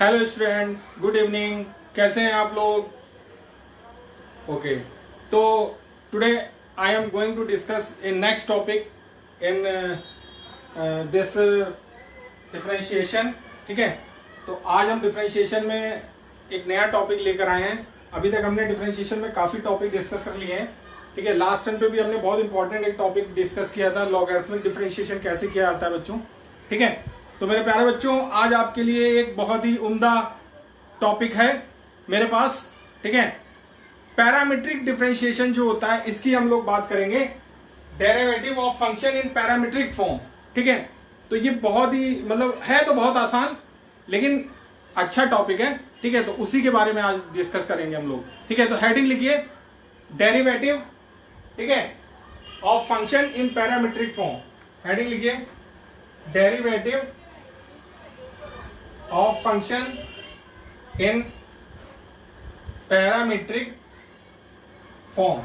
Hello student, good evening. कैसे हैं आप लोग? ओके, तो today I am going to discuss in next topic in this differentiation. ठीक है, तो आज हम डिफरेंशिएशन में एक नया टॉपिक लेकर आए हैं। अभी तक हमने डिफरेंशिएशन में काफ़ी टॉपिक डिस्कस कर लिए हैं। ठीक है, लास्ट टाइम पे भी हमने बहुत इंपॉर्टेंट एक टॉपिक डिस्कस किया था, लॉगरिथमिक डिफरेंशिएशन कैसे किया जाता है बच्चों। ठीक है, तो मेरे प्यारे बच्चों, आज आपके लिए एक बहुत ही उम्दा टॉपिक है मेरे पास। ठीक है, पैरामीट्रिक डिफरेंशिएशन जो होता है इसकी हम लोग बात करेंगे, derivative of function in parametric form. ठीक है, तो ये बहुत ही है तो बहुत आसान लेकिन अच्छा टॉपिक है। ठीक है, तो उसी के बारे में आज डिस्कस करेंगे हम लोग। ठीक है, तो हेडिंग लिखिए, डेरिवेटिव, ठीक है, of function in parametric form. Heading लिखिए, derivative of function in parametric form.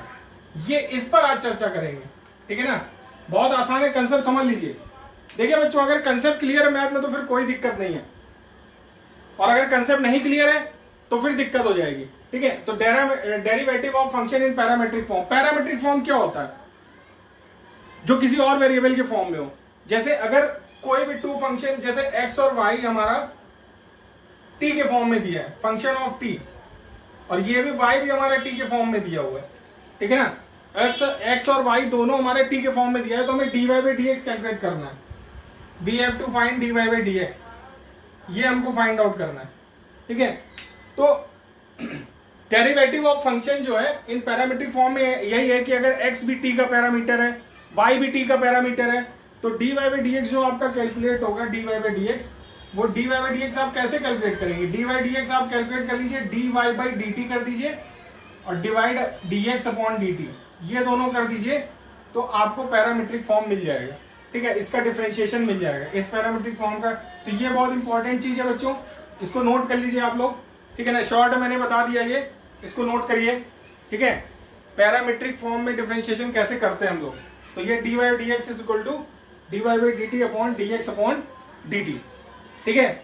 ये इस पर आज चर्चा करेंगे। ठीक है ना, बहुत आसान है, कंसेप्ट समझ लीजिए। देखिए बच्चों, अगर कंसेप्ट क्लियर है मैथ में तो फिर कोई दिक्कत नहीं है, और अगर कंसेप्ट नहीं क्लियर है तो फिर दिक्कत हो जाएगी। ठीक है, तो derivative of function in parametric form. Parametric form क्या होता है? जो किसी और वेरिएबल के फॉर्म में हो। जैसे अगर कोई भी टू फंक्शन, जैसे एक्स और वाई हमारा टी के फॉर्म में दिया है, फंक्शन ऑफ टी, और ये भी वाई भी हमारा टी के फॉर्म में दिया हुआ है। ठीक है ना, एक्स और वाई दोनों हमारे टी के फॉर्म में दिया है, तो हमें d y by d x calculate करना है। We have to find d y by d x, ये हमको फाइंड आउट करना है। ठीक है, तो डेरिवेटिव ऑफ फंक्शन जो है इन पैरामीट्रिक फॉर्म में यही है कि अगर एक्स भी टी का पैरामीटर है, वाई भी टी का पैरामीटर है, तो d y by d x जो आपका कैलकुलेट होगा, d y by d x, वो d y by d x आप कैसे कैलकुलेट करेंगे? डी वाई डी एक्स आप कैलकुलेट कर लीजिए, d y by d t कर दीजिए और divide d x upon d t, ये दोनों कर दीजिए, तो आपको पैरामीट्रिक फॉर्म मिल जाएगा। ठीक है, इसका डिफरेंशिएशन मिल जाएगा इस पैरामीट्रिक फॉर्म का। तो ये बहुत इंपॉर्टेंट चीज है बच्चों, इसको नोट कर लीजिए आप लोग। ठीक है ना, शॉर्ट मैंने बता दिया, ये इसको नोट करिए। ठीक है, पैरामीट्रिक फॉर्म में डिफरेंशिएशन कैसे करते हैं हम लोग। तो ये d y d x is equal to d y by d t upon d x upon d t. ठीक है,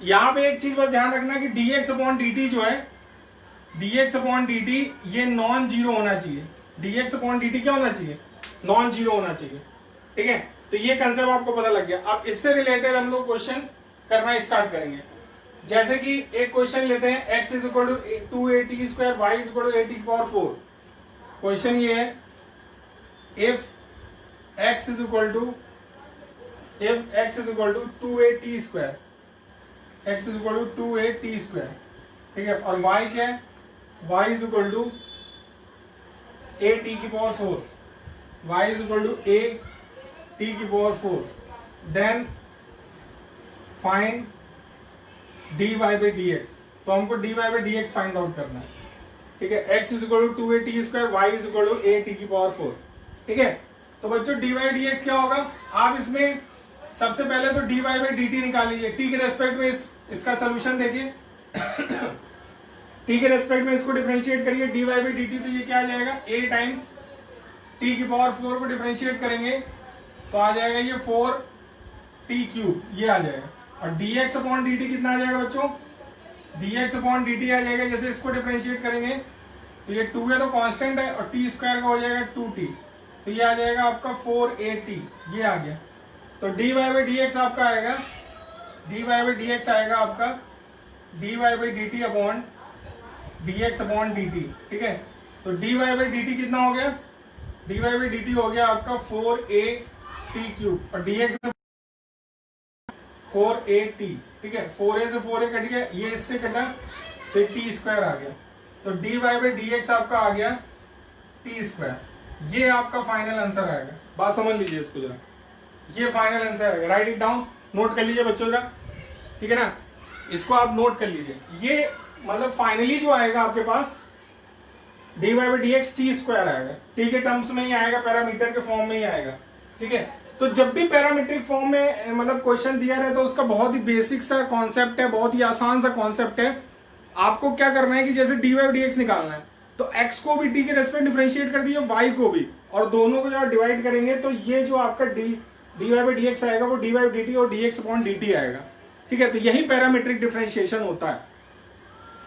यहां पे एक चीज बस ध्यान रखना कि dx अपॉन dt जो है, dx अपॉन dt ये नॉन जीरो होना चाहिए। dx अपॉन dt क्या होना चाहिए? नॉन जीरो होना चाहिए। ठीक है, तो ये कंसेप्ट आपको पता लग गया। अब इससे रिलेटेड हम लोग क्वेश्चन करना स्टार्ट करेंगे। जैसे कि एक क्वेश्चन लेते हैं, x is equal to 2at square, y is equal to at power 4। Question ये है, if x is equal to 2at square, x is equal to 2at square. ठीक है, और y क्या है? y is equal to a t की power 4, y is equal to a t की power 4। Then find dy by d x. तो हमको dy by d x find out करना है। ठीक है, x is equal to 2at square, y is equal to a t की power 4। ठीक है, तो बच्चों dy बाई डी एक्स क्या होगा? आप इसमें सबसे पहले तो dy बाई डी टी निकाल लीजिए। t के रेस्पेक्ट में इसका सोल्यूशन देखिए। t के रेस्पेक्ट में इसको डिफरेंशिएट करिए, dy बाई डी टी, तो ये क्या आ जाएगा? a टाइम्स t की पावर 4 को डिफरेंशिएट करेंगे तो आ जाएगा ये 4t क्यूब, ये आ जाएगा। और dx अपॉन dt कितना आ जाएगा बच्चों? dx अपॉन dt आ जाएगा, जैसे इसको डिफरेंशिएट करेंगे तो ये 2 है तो कांस्टेंट है, और t स्क्वायर का हो जाएगा 2t, तो ये आ जाएगा आपका 4at, ये आ गया। तो dy बाई डी एक्स आपका आएगा, dy बाई डी एक्स आएगा आपका dy by d t upon dx upon dt। ठीक है, तो dy बाई डी टी कितना हो गया? dy बाई डी टी हो गया आपका 4at क्यूब, और dx 4at। ठीक है, 4a से 4a कट गया, ये इससे कटा तो t स्क्वायर आ गया। तो dy बाई डी एक्स आपका आ गया t स्क्वायर। ये आपका फाइनल आंसर आएगा। बात समझ लीजिए इसको जरा, ये फाइनल आंसर आएगा। राइट इट डाउन, नोट कर लीजिए बच्चों जरा। ठीक है ना, इसको आप नोट कर लीजिए। ये फाइनली जो आएगा आपके पास dy by d x T square आएगा। टी के टर्म्स में ही आएगा, पैरामीटर के फॉर्म में ही आएगा। ठीक है, तो जब भी पैरामीट्रिक फॉर्म में क्वेश्चन दिया रहे तो उसका बहुत ही बेसिक सा कॉन्सेप्ट है, बहुत ही आसान सा कॉन्सेप्ट है। आपको क्या करना है कि जैसे dy बाई डी एक्स निकालना है, तो x को भी t के रेस्पेक्ट डिफरेंशिएट कर दिया, y को भी, और दोनों को जब डिवाइड करेंगे तो ये जो आपका dy बाई dx आएगा वो dy बाई dt और dx अपॉन dt आएगा। ठीक है, तो यही पैरामीट्रिक डिफरेंशिएशन होता है।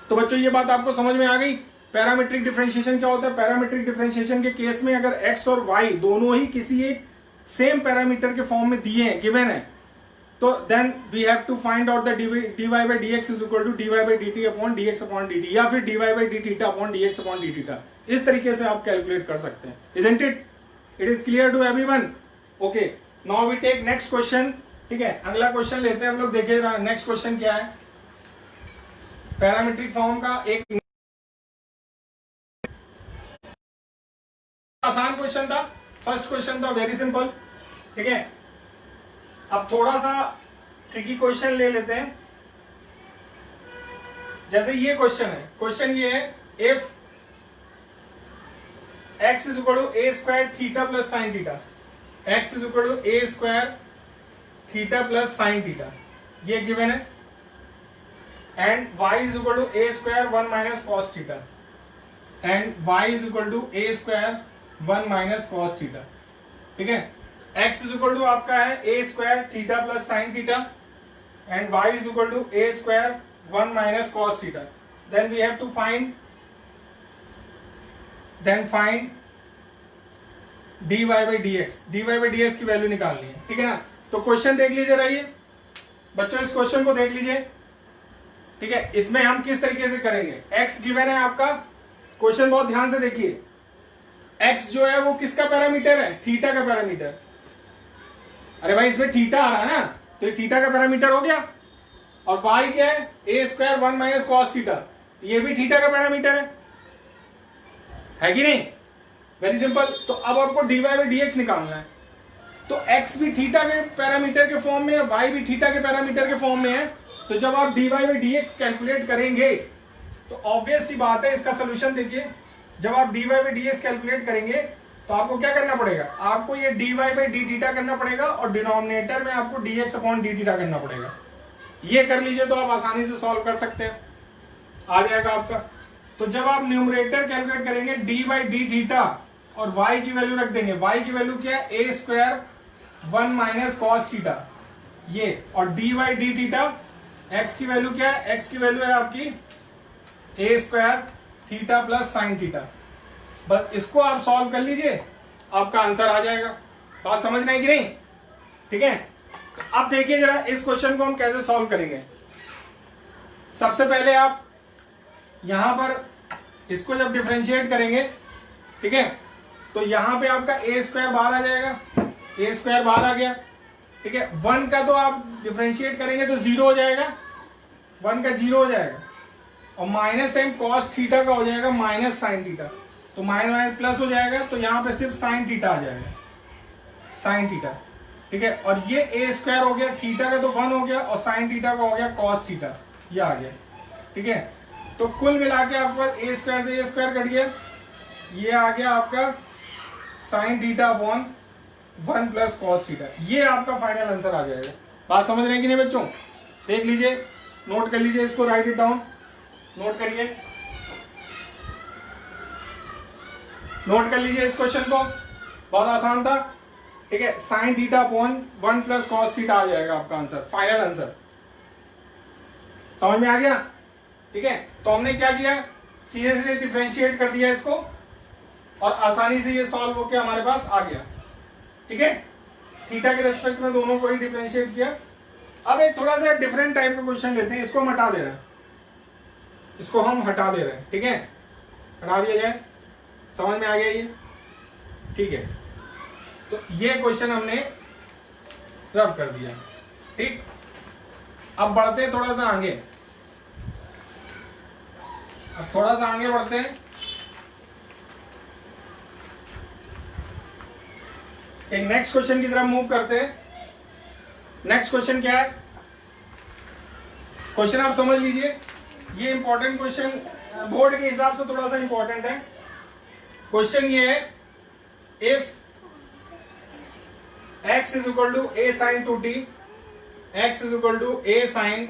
तो बच्चों ये बात आपको समझ में आ गई। पैरामीट्रिक डिफरेंशिएशन क्या होता है? पैरामीट्रिक डिफरेंशिएशन के केस में अगर x और y दोनों ही किसी एक सेम पैरामीटर के फॉर्म में दिए हैं, गिवन है, तो then we have to find out the dy by dx is equal to dy by dt upon dx upon dt, या फिर dy by d theta upon dx upon d theta. इस तरीके से आप कैलकुलेट कर सकते हैं। Isn't it? It is clear to everyone? Okay. Now we take next question. ठीक है, अगला क्वेश्चन लेते हैं हम लोग। देखिए नेक्स्ट क्वेश्चन क्या है। पैरामीट्रिक फॉर्म का एक आसान क्वेश्चन था, फर्स्ट क्वेश्चन था, वेरी सिंपल। ठीक है, अब थोड़ा सा ट्रिकी क्वेश्चन ले लेते हैं। जैसे ये क्वेश्चन है, क्वेश्चन ये है, if x is equal to a square theta plus sine theta, x is equal to a square theta plus sine theta, ये गिवन है, and y is equal to a square 1 minus cos theta, and y is equal to a square 1 minus cos theta. ठीक है, x is equal to आपका है a square theta plus sine theta, and y is equal to a square 1 minus cos theta. Then we have to find dy by dx, dy by dx की value निकालनी है। ठीक है ना, तो question देख लीजिए रहिए बच्चों, इस क्वेश्चन को देख लीजिए। ठीक है, इसमें हम किस तरीके से करेंगे। x गिवन है आपका, क्वेश्चन बहुत ध्यान से देखिए। x जो है वो किसका पैरामीटर है? थीटा का पैरामीटर। अरे भाई इसमें थीटा आ रहा है ना, तो ये थीटा का पैरामीटर हो गया, और y क्या है? A square 1 minus cos theta, ये भी थीटा का पैरामीटर है कि नहीं? Very simple. तो अब आपको dy बाई dx निकालना है, तो x भी थीटा के पैरामीटर के फॉर्म में है, y भी थीटा के पैरामीटर के फॉर्म में है। तो जब आप dy बाई dx कैलकुलेट करेंगे तो ऑब्वियस सी बात है, इसका सोल्यूशन देखिए। जब आप dy बाई dx कैलकुलेट करेंगे तो आपको क्या करना पड़ेगा? आपको ये dy बाई d थीटा करना पड़ेगा, और डिनोमिनेटर में आपको dx अपॉन d थीटा करना पड़ेगा। ये कर लीजिए तो आप आसानी से सॉल्व कर सकते हैं, आ जाएगा आपका। तो जब आप न्यूमरेटर कैलकुलेट करेंगे dy बाई d थीटा और y की वैल्यू रख देंगे, y की वैल्यू क्या है? A square 1 minus cos theta, ये, और dy by d theta, x की वैल्यू क्या है? x की वैल्यू है आपकी a square theta plus sine theta. बस इसको आप सॉल्व कर लीजिए, आपका आंसर आ जाएगा। बात समझ में आई कि नहीं? ठीक है, तो अब देखिए जरा इस क्वेश्चन को हम कैसे सॉल्व करेंगे। सबसे पहले आप यहां पर इसको जब डिफरेंशिएट करेंगे, ठीक है, तो यहां पे आपका ए स्क्वायर बाहर आ जाएगा, ए स्क्वायर बाहर आ गया। ठीक है, 1 का तो आप डिफरेंशिएट करेंगे तो 0 हो जाएगा, 1 का 0 हो जाएगा, और माइनस टाइम कॉस थीटा का हो जाएगा माइनस साइन थीटा, तो माइनस माइनस प्लस हो जाएगा, तो यहाँ पे सिर्फ साइन थीटा आ जाएगा, साइन थीटा। ठीक है, और ये ए स्क्वायर हो गया, थीटा का तो 1 हो गया, और साइन थीटा का हो गया कॉस थीटा, ये आ गया। ठीक है, तो कुल मिला के आपके पास ए स्क्वायर से ए स्क्वायर कट गया, ये आ गया आपका sign theta upon 1 plus cos theta, ये आपका फाइनल आंसर आ जाएगा। बात समझ रहे हैं कि नहीं बच्चों? देख लीजिए, नोट कर लीजिए इसको, राइट इट डाउन, नोट करिए, नोट कर लीजिए इस क्वेश्चन को, बहुत आसान था। ठीक है, sine theta upon 1 plus cos theta आ जाएगा आपका आंसर, फाइनल आंसर। समझ में आ गया? ठीक है, तो हमने क्या किया, सीधे सीधे डिफरेंशिएट कर दिया इसको, और आसानी से ये सॉल्व होके हमारे पास आ गया। ठीक है, थीटा के रेस्पेक्ट में दोनों को ही डिफरेंशिएट किया। अब एक थोड़ा सा डिफरेंट टाइप का क्वेश्चन लेते हैं, इसको हम हटा दे रहे हैं, इसको हम हटा दे रहे हैं। ठीक है, हटा दिया जाए, समझ में आ गया ये? ठीक है, तो ये क्वेश्चन हमने रब कर दिया। ठीक, अब बढ़ते हैं थोड़ा सा आगे, अब थोड़ा सा आगे बढ़ते हैं। एक नेक्स्ट क्वेश्चन की तरफ मूव करते हैं। नेक्स्ट क्वेश्चन क्या है? क्वेश्चन आप समझ लीजिए, ये इंपॉर्टेंट क्वेश्चन बोर्ड के हिसाब से थोड़ा सा इंपॉर्टेंट है। क्वेश्चन ये है, if x is equal to a sine 2t, x is equal to a sine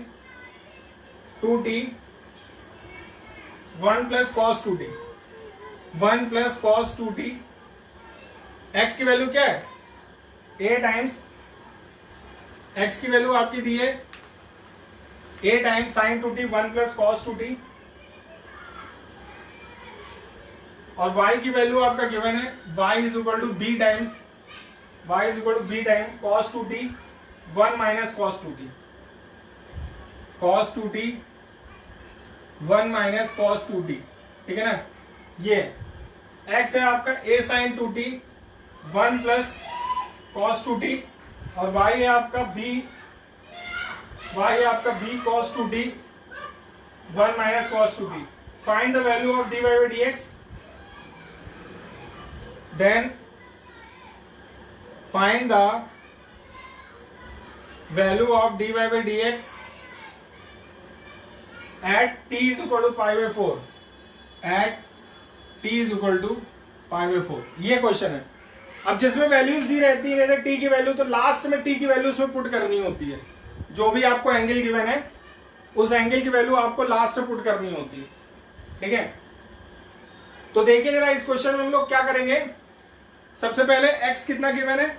2t 1 plus cos 2t, 1 plus cos 2t, x की वैल्यू क्या है a टाइम्स, x की वैल्यू आपकी दी है a times sine 2t 1 plus cos 2t, और y की value आपका गिवन है y is equal to b times cos 2t 1 minus cos 2t, cos 2t 1 minus cos 2t, ठीक है ना। ये x है आपका a sign 2t 1 plus cos 2t, और y है आपका b cos 2t 1 minus cos 2t। Find the value of dy by dx, then find the value of dy by dx at t is equal to pi by 4, at t is equal to pi by 4। ये question है। अब जिसमें values दी रहती है जैसे t की value, तो last में t की वैल्यू उसमें पुट करनी होती है। जो भी आपको एंगल गिवन है उस एंगल की वैल्यू आपको लास्ट में पुट करनी होती है, ठीक है। तो देखिए जरा इस क्वेश्चन में हम लोग क्या करेंगे। सबसे पहले x कितना गिवन है,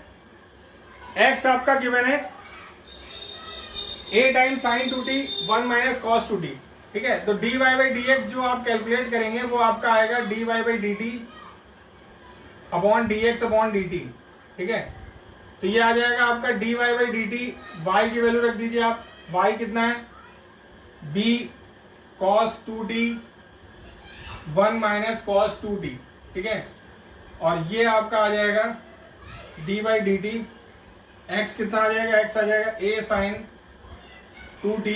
x आपका गिवन है a time sine 2t 1 minus cos 2t, ठीक है। तो dy बाई dx जो आप कैलकुलेट करेंगे वो आपका आएगा dy by dt upon dx upon dt, ठीक है। तो ये आ जाएगा आपका dy बाई dt, y की वैल्यू रख दीजिए आप, y कितना है b cos 2t 1 minus cos 2t, ठीक है। और ये आपका आ जाएगा d by d T, x कितना आ जाएगा, एक्स आ जाएगा a sign 2t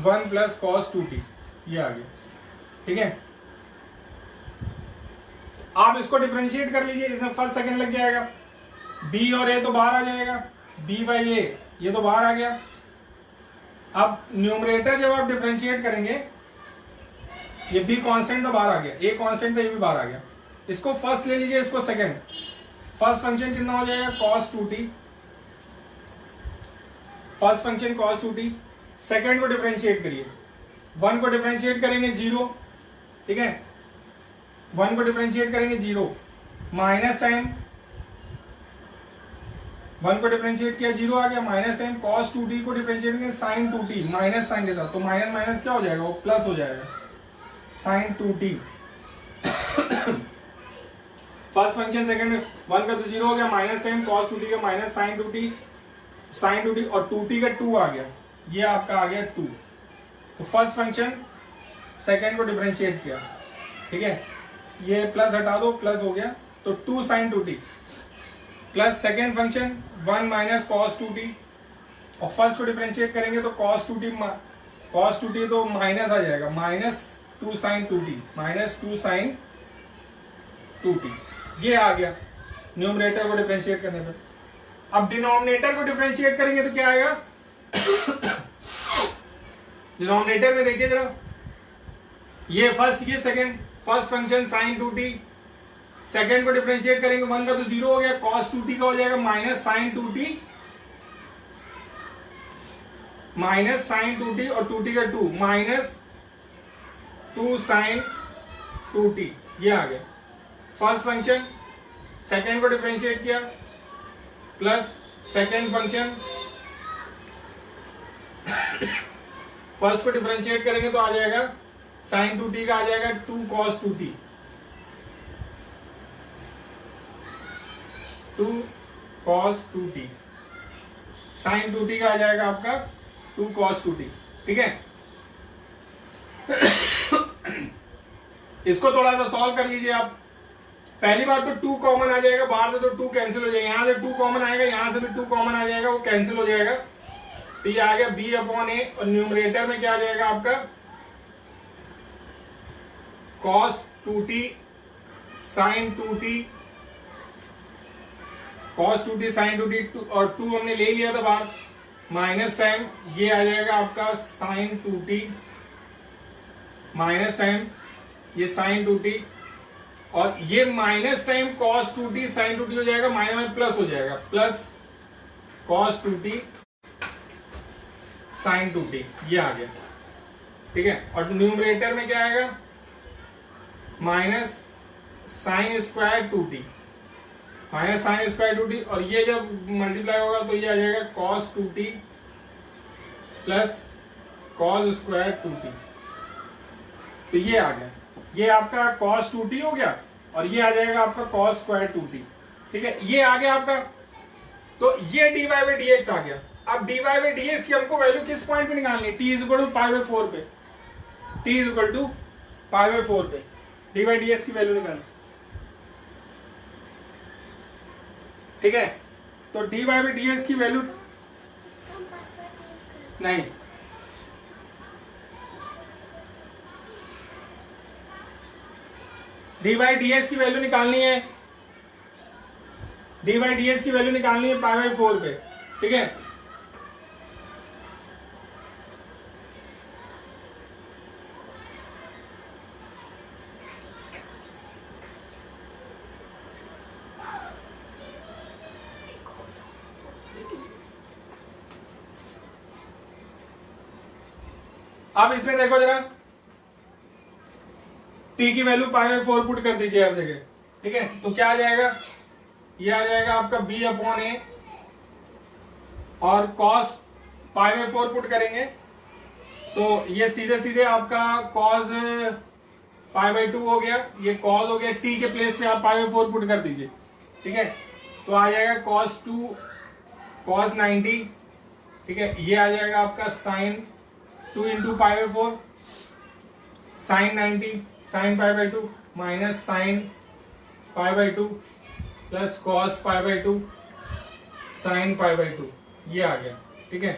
1 plus cos 2t, ये आ गया, ठीक है। आप इसको डिफरेंशिएट कर लीजिए, इसमें फर्स्ट सेकंड लग जाएगा, b और a तो बाहर आ जाएगा, b बाई a ये तो बाहर आ गया। अब न्यूमरेटर जब आप डिफरेंशिएट करेंगे, ये b कांस्टेंट तो बाहर आ गया, a कांस्टेंट तो ये भी बाहर आ गया। इसको फर्स्ट ले लीजिए, इसको सेकंड। फर्स्ट फंक्शन कितना हो जाएगा cos 2t, first function cos 2t। Second को डिफरेंशिएट करिए, 1 को डिफरेंशिएट करेंगे 0, ठीक है। 1 को डिफरेंशिएट करेंगे 0, माइनस टाइम 1 को डिफरेंशिएट किया 0 आ गया, माइनस टाइम cos 2t को डिफरेंशिएट करेंगे sin 2t माइनस साइन के साथ, तो माइनस माइनस क्या हो जाएगा, वो प्लस हो जाएगा sin 2t। First function second में 1 का तो 0 हो गया, माइनस टाइम cos 2t का माइनस sin 2t और 2t का 2 आ गया, ये आपका आ गया 2। तो फर्स्ट फंक्शन सेकंड को डिफरेंशिएट किया, ठीक है। ये प्लस हटा दो, प्लस हो गया, तो 2 sin 2t plus second function 1 minus cos 2t, और फर्स्ट को डिफरेंशिएट करेंगे तो cos 2t तो माइनस आ जाएगा, minus 2 sin 2t minus 2 sin 2t, ये आ गया न्यूमरेटर को डिफरेंशिएट करने पर। अब डिनोमिनेटर को डिफरेंशिएट करेंगे तो क्या आएगा, डिनोमिनेटर में देखिए जरा, ये फर्स्ट ये second, first function sin 2t, second को डिफरेंशिएट करेंगे 1 का तो 0 हो गया, cos 2t का हो जाएगा माइनस sin 2t और 2t का 2 माइनस 2 sin 2t, ये आ गया। फर्स्ट फंक्शन सेकंड को डिफरेंशिएट किया प्लस सेकंड फंक्शन फर्स्ट को डिफरेंशिएट करेंगे तो आ जाएगा sin 2t का आ जाएगा 2 cos 2t, 2 cos 2t, sin 2t का आ जाएगा आपका 2 cos 2t, ठीक है। इसको थोड़ा सा सॉल्व कर लीजिए आप। पहली बात तो 2 कॉमन आ जाएगा, बाहर से तो 2 कैंसिल हो जाएगा, यहां से 2 कॉमन आएगा, यहां से भी 2 कॉमन आ जाएगा, वो कैंसिल हो जाएगा, तो ये आ गया b अपॉन a, और न्यूमरेटर में क्या आ जाएगा आपका cos 2t sin 2t, cos 2t sin 2t, और 2 हमने ले लिया था बाहर, माइनस टाइम ये आ जाएगा आपका sin 2t माइनस टाइम ये sin 2t, और ये minus time cos 2t sin 2t हो जाएगा, माइनस प्लस हो जाएगा, plus cos 2t sin 2t, ये आ गया, ठीक है। और न्यूमरेटर में क्या आएगा, minus sine square 2t minus sine square 2t, और ये जब मल्टीप्लाई होगा तो ये आ जाएगा cos 2t plus cos square 2t। तो ये आ गया, ये आपका कॉस 2t हो गया और ये आ जाएगा आपका कॉस स्क्वायर 2t। ठीक है, ये आ गया आपका। तो ये dy बाई डी एक्स आ गया। अब dy बाई डी एक्स की हमको वैल्यू किस पॉइंट पे निकालनी है? t is equal to pi by 4 पे, t is equal to pi by 4 पे dy बाई डी एक्स की वैल्यू निकालनी। ठीक है, तो dy बाई डी एक्स की वैल्यू नहीं, डी बाई डी एक्स की वैल्यू निकालनी है, डी बाई डी एक्स की वैल्यू निकालनी है पाई बाई 4 पे। ठीक है, अब इसमें देखो जरा, t की वैल्यू पाई बाई 4 पुट कर दीजिए हर जगह। ठीक है, तो क्या आ जाएगा? ये आ जाएगा आपका b अपॉन ए, और cos पाई बाई 4 पुट करेंगे तो ये सीधे सीधे आपका cos पाई बाई 2 हो गया, ये cos हो गया, t के प्लेस पे आप पाई बाई 4 पुट कर दीजिए। ठीक है, तो आ जाएगा cos 2 cos 90। ठीक है, ये आ जाएगा आपका sin 2 into pi by 4 sine 90 sine pi by 2 minus sine pi by 2 plus cos pi by 2 sine pi by 2, ये आ गया। ठीक है,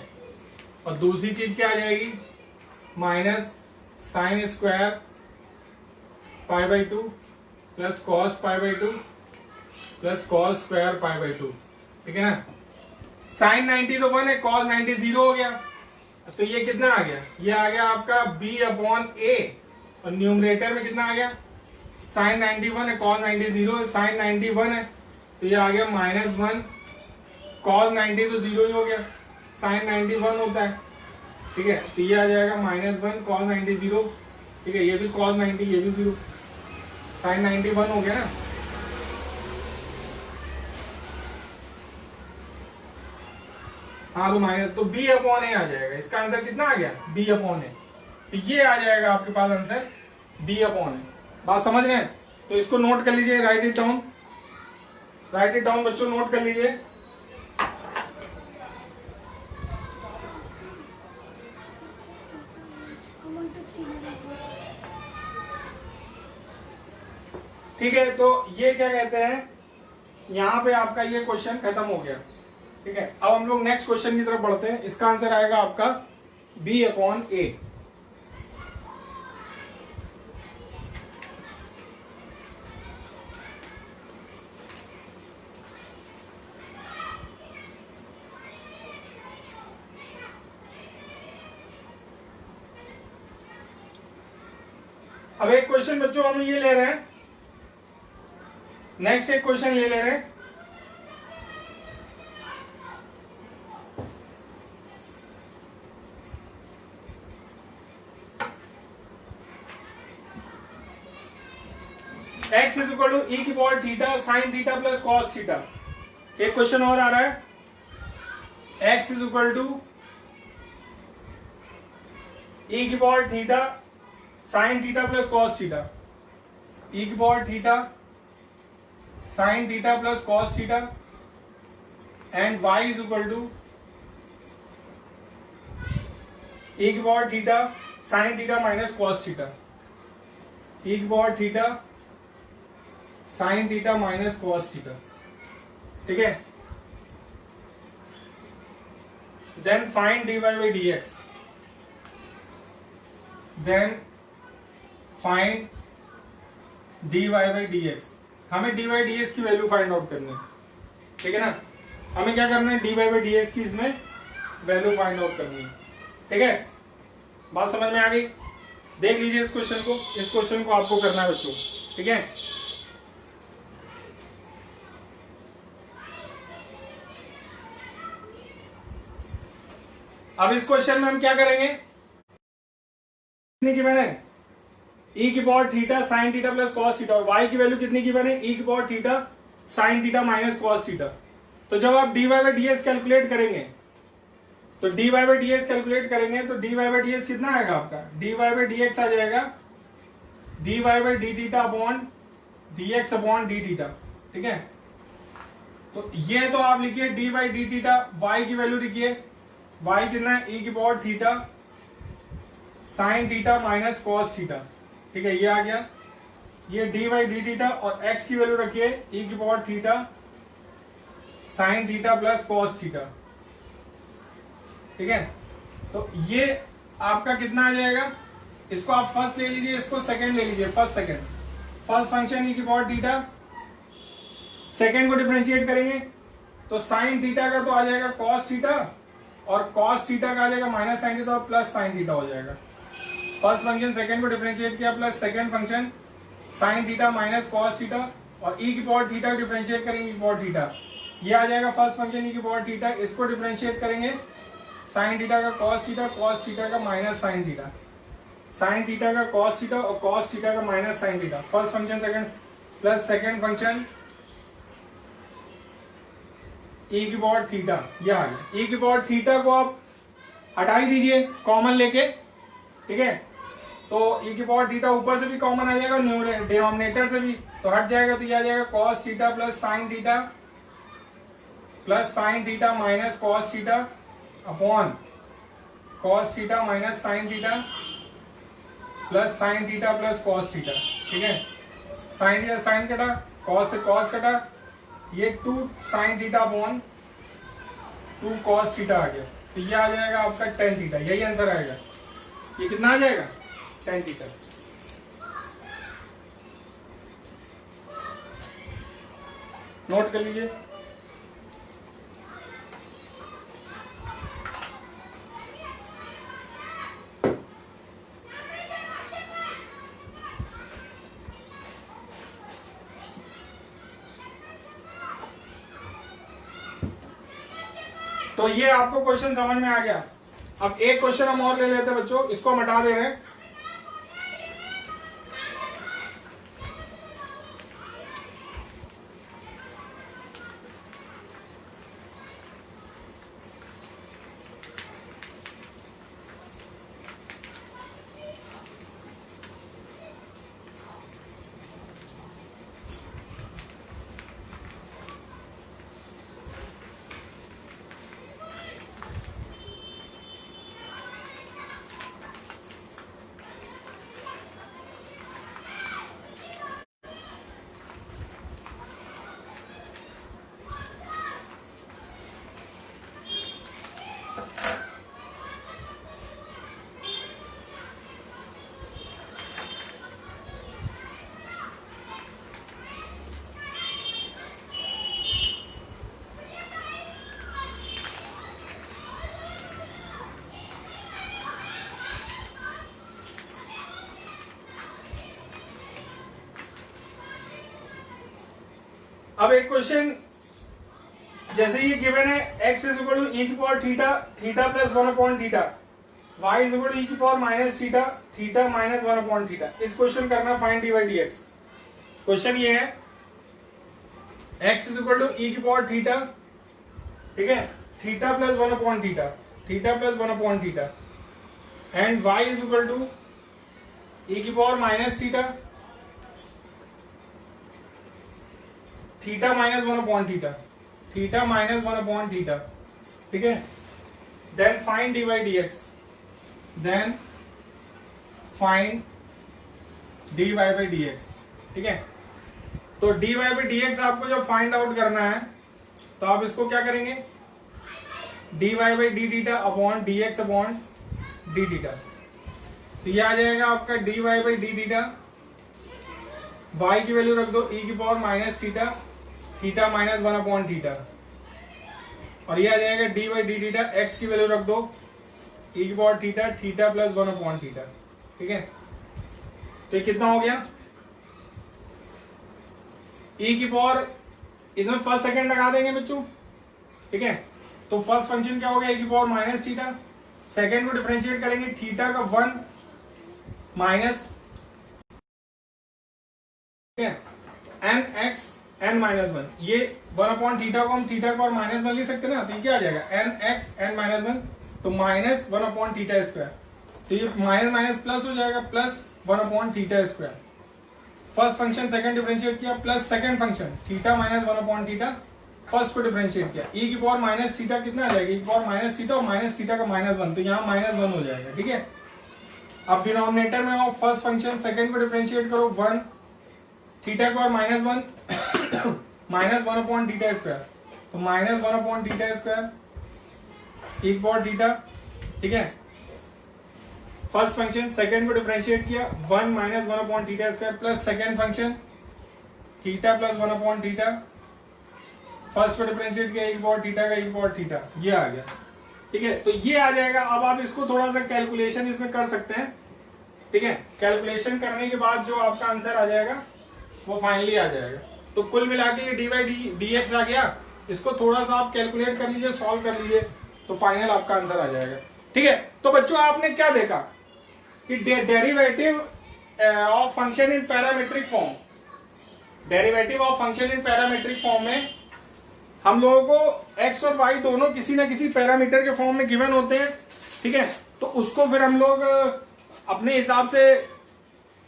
और दूसरी चीज क्या आ जाएगी? Minus sine square pi by 2 plus cos pi by 2 plus cos square pi by 2। ठीक है ना, साइन 90 तो 1 है, कॉस 90 0 हो गया, तो ये कितना आ गया? ये आ गया आपका b अपॉन ए, और न्यूमरेटर में कितना आ गया? साइन 91 है, कॉस 90 0 है, साइन 91 है, तो ये आ गया माइनस 1, कॉस 90 तो 0 ही हो गया, साइन 91 होता है। ठीक है, तो ये आ जाएगा माइनस 1 कॉस 90 0। ठीक है, ये भी कॉस 90, ये भी 0, साइन 91 हो गया ना। हाँ, तो माइनस, तो b अपॉन ए आ जाएगा। इसका आंसर कितना आ गया? b अपॉन ए। तो ये आ जाएगा आपके पास आंसर b अपॉन ए। बात समझ रहे हैं? तो इसको नोट कर लीजिए, right it down, right it down बच्चों, नोट कर लीजिए। ठीक है, तो ये क्या कहते हैं, यहाँ पे आपका ये क्वेश्चन खत्म हो गया। ठीक है, अब हम लोग नेक्स्ट क्वेश्चन की तरफ बढ़ते हैं। इसका आंसर आएगा आपका b अपॉन ए। अब एक क्वेश्चन बच्चों हम ये ले रहे हैं, नेक्स्ट एक क्वेश्चन ये ले रहे हैं। x is equal to e की power theta sine theta plus cos theta. एक क्वेश्चन और आ रहा है, x is equal to e की power theta sine theta plus cos theta, e की power theta sine theta plus cos theta, and y is equal to e की power theta sine theta minus cos theta, e की power theta sine theta minus cos theta. ठीक है, then find dy by d x, then find dy by d x. हमें dy by d x की value find out करनी है। ठीक है ना, हमें क्या करना है? dy बाई डी एक्स की इसमें वैल्यू फाइंड आउट करनी है। ठीक है, बात समझ में आ गई? देख लीजिए इस क्वेश्चन को, इस क्वेश्चन को आपको करना है बच्चों। ठीक है, अब इस क्वेश्चन में हम क्या करेंगे कि मैंने ई की power theta sine theta plus cos theta, और वाई की वैल्यू कितनी की बने, ई की power theta sine theta minus cos theta. तो जब आप dy by d x calculate करेंगे, तो dy by d x calculate करेंगे तो dy बाई डी एक्स कितना आएगा आपका, dy बाई डी एक्स आ जाएगा dy by d theta upon d x upon d theta. ठीक है, तो ये तो आप लिखिए d by d theta, y की वैल्यू लिखिए, वाई कितना है, ई की power theta sine theta minus cos theta. ठीक है, ये आ गया, ये डी बाई डी थीटा, और एक्स की वैल्यू रखिए ई की power theta sine theta plus cos theta. ठीक है, तो ये आपका कितना आ जाएगा, इसको आप फर्स्ट ले लीजिए, इसको सेकंड ले लीजिए, first second, first function e की पावर थीटा, सेकंड को डिफरेंशिएट करेंगे तो साइन थीटा का तो आ जाएगा कॉस थीटा, और कॉस थीटा का आ जाएगा माइनस साइन थीटा और प्लस साइन थीटा हो जाएगा। फर्स्ट फंक्शन सेकंड को डिफरेंशिएट किया plus second function sine theta minus cos theta, और ई की पावर थीटा को डिफरेंशिएट करेंगे ई की पावर थीटा, ये आ जाएगा फर्स्ट फंक्शन ई की पावर थीटा, इसको डिफरेंशिएट करेंगे साइन थीटा का कॉस थीटा का minus sine theta, sine theta का कॉस थीटा और कॉस थीटा का minus sine theta, first function second plus second function e की पावर थीटा, यह आ गया। ई की पावर थीटा को आप हटा ही दीजिए कॉमन लेके। ठीक है, तो ई की पावर थीटा ऊपर से भी कॉमन आ जाएगा, डिनोमिनेटर से भी तो हट जाएगा, तो ये आ जाएगा cos theta plus sine theta minus cos theta upon cos theta minus sine theta plus sine theta plus cos theta. ठीक है, साइन थीटा साइन कटा, कॉस से कॉस कटा, ये 2 sine theta upon 2 cos theta आ गया, तो ये आ जाएगा आपका tan थीटा, यही आंसर आएगा। ये कितना आ जाएगा, tan थीटा। नोट कर लीजिए। तो ये आपको क्वेश्चन समझ में आ गया। अब एक क्वेश्चन हम और ले लेते हैं बच्चों, इसको हम हटा दे रहे हैं। अब एक क्वेश्चन जैसे ये गिवन है, x is equal to e की power theta theta plus 1 upon theta, y is equal to e की power minus theta theta minus 1 upon theta. इस क्वेश्चन करना find d by d x. Question ये है x is equal to e की power theta, ठीक है, theta plus 1 upon theta theta plus 1 upon theta, and y is equal to e की power minus theta theta minus 1 upon theta theta minus 1 upon theta. ठीक है, then find d by d x, then find d y by d x. ठीक है, तो d y by d x आपको जब find out करना है तो आप इसको क्या करेंगे, d y by d theta upon d x upon d theta. तो ये आ जाएगा आपका d y by d theta, y की वैल्यू रख दो ई की power minus theta theta minus 1 upon theta, और ये आ जाएगा d by d theta, x की वैल्यू रख दो ई की power theta theta plus 1 upon theta. ठीक है, तो ये कितना हो गया, ई की पावर इसमें फर्स्ट सेकंड लगा देंगे बच्चों। ठीक है, तो फर्स्ट फंक्शन क्या हो गया, ई की पावर माइनस थीटा, सेकेंड को डिफरेंशिएट करेंगे थीटा का 1 माइनस ठीक है। N x n minus one, ये 1/थीटा को हम थीटा को और माइनस वन लिख सकते हैं ना, तो ये क्या आ जाएगा n x n minus one, तो माइनस 1/थीटा स्क्वायर, तो ये माइनस माइनस प्लस हो जाएगा प्लस 1/थीटा square. First function second differentiate किया plus second function theta minus 1/थीटा, फर्स्ट को डिफरेंशिएट किया, ई की पावर माइनस थीटा कितना आ जाएगा, ई की पावर माइनस थीटा और माइनस थीटा का माइनस वन, तो यहाँ माइनस वन हो जाएगा। ठीक है, अब डिनोमिनेटर में आओ, फर्स्ट फंक्शन सेकंड को डिफरेंशिएट करो, वन थीटा को और माइनस वन माइनस 1/थीटा स्क्वायर, तो माइनस 1/थीटा स्क्वायर ई की पावर थीटा। ठीक है, फर्स्ट फंक्शन सेकंड को डिफरेंशिएट किया, वन माइनस 1/थीटा square plus second function theta plus 1/थीटा, फर्स्ट को डिफरेंशिएट किया, एक पावर थीटा का एक पावर थीटा, ये आ गया। ठीक है, तो ये आ जाएगा। अब आप इसको थोड़ा सा कैलकुलेशन इसमें कर सकते हैं। ठीक है, कैलकुलेशन करने के बाद जो आपका आंसर आ जाएगा वो फाइनली आ जाएगा। तो कुल मिला के ये डी बाई डी एक्स आ गया, इसको थोड़ा सा आप कैलकुलेट कर लीजिए, सॉल्व कर लीजिए, तो फाइनल आपका आंसर आ जाएगा। ठीक है, तो बच्चों आपने क्या देखा कि derivative of function in parametric form, derivative of function in parametric form में हम लोगों को एक्स और वाई दोनों किसी ना किसी पैरामीटर के फॉर्म में गिवन होते हैं। ठीक है, तो उसको फिर हम लोग अपने हिसाब से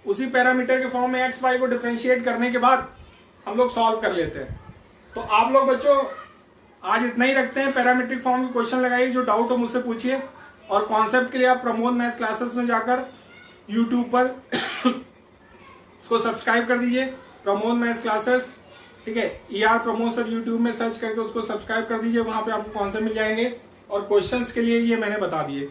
उसी पैरामीटर के फॉर्म में एक्स वाई को डिफरेंशिएट करने के बाद हम लोग सॉल्व कर लेते हैं। तो आप लोग बच्चों आज इतना ही रखते हैं। पैरामीट्रिक फॉर्म के क्वेश्चन लगाइए, जो डाउट हो मुझसे पूछिए, और कॉन्सेप्ट के लिए आप प्रमोद मैथ्स क्लासेस में जाकर यूट्यूब पर उसको सब्सक्राइब कर दीजिए, प्रमोद मैथ्स क्लासेस। ठीक है, ER प्रमोद सर यूट्यूब में सर्च करके उसको सब्सक्राइब कर दीजिए, वहां पे आपको कॉन्सेप्ट मिल जाएंगे, और क्वेश्चंस के लिए ये मैंने बता दिए।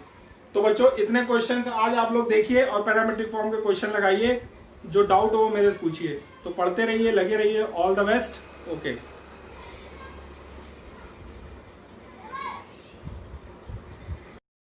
तो बच्चों इतने क्वेश्चंस आज आप लोग देखिए और पैरामीट्रिक फॉर्म के क्वेश्चन लगाइए, जो डाउट हो वो मेरे से पूछिए। तो पढ़ते रहिए, लगे रहिए, ऑल द बेस्ट। ओके।